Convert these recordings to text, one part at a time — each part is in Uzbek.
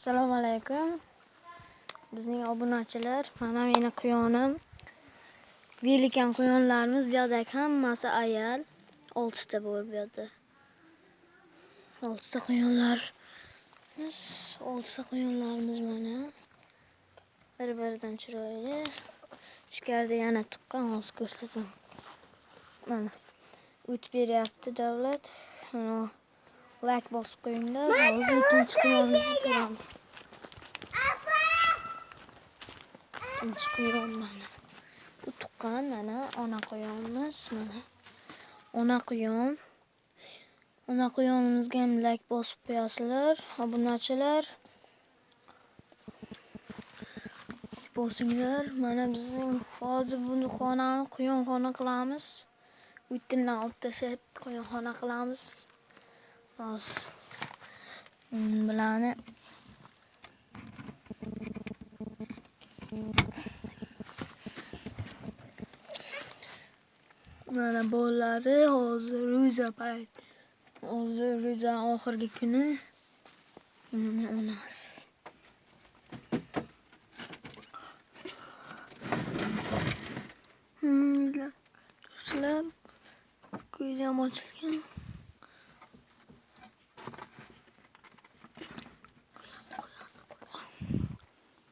Assalomu alaykum. Bizning obunachilar, mana meni quyonim. Velikan quyonlarimiz, bu yerdagi hammasi ayal. 6 ta bor bu yerda. 6 ta quyonlarimiz, 6 ta quyonlarimiz mana. Bir-biridan chiroyli. Ichkarida yana tuqqan, hozir ko'rsataman. Mana. O'tib beryapti davlat. Mana like bosib qo'yinglar. Hozir ikkinchi quyonimizni ko'ramiz. Ikkinchi quyon mana. Bu tuqqan mana ona quyonimiz mana. Ona quyon. Ona quyonimizga ham like bosib qo'yasizlar, obunachilar. Bosinglar. Mana bizning hozir buni xonani quyonxona qilamiz. Uytindan olib tashlab quyonxona qilamiz. Hozir bularni mana bolalari hozir ro'za payt. Hozir ro'za oxirgi kuni. Mana onasi. Sizlar ko'zi ham ochilgan.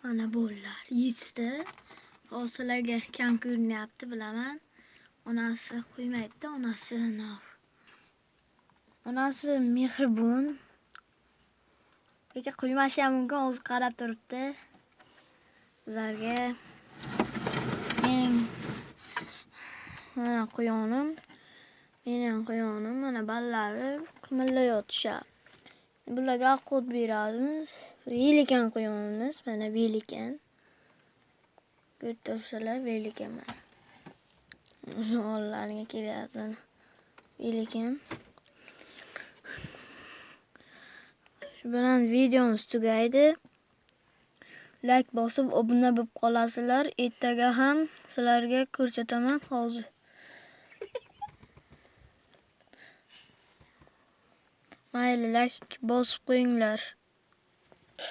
Mana bolalar 7 ta. Hozirlarga kam ko'rinyapti, bilaman. Onasi qo'ymaydi, onasi mehribon. Lekin qo'ymashi ham mumkin, o'zi qarab turibdi. Bizlarga mana quyonim. Mening quyonim, mana ballalari qimirlayotishar. Bularga ovqat beramiz. Velikan quyonimiz, mana velikan. Ko'rib turibsizlar, velikan mana. Ollariga kelyapti. Velikan. Shu bilan videomiz tugaydi. Like bosib obuna bo'lib qolasizlar. Ertaga ham sizlarga ko'rsataman hozir. Mayli, like bosib qo'yinglar.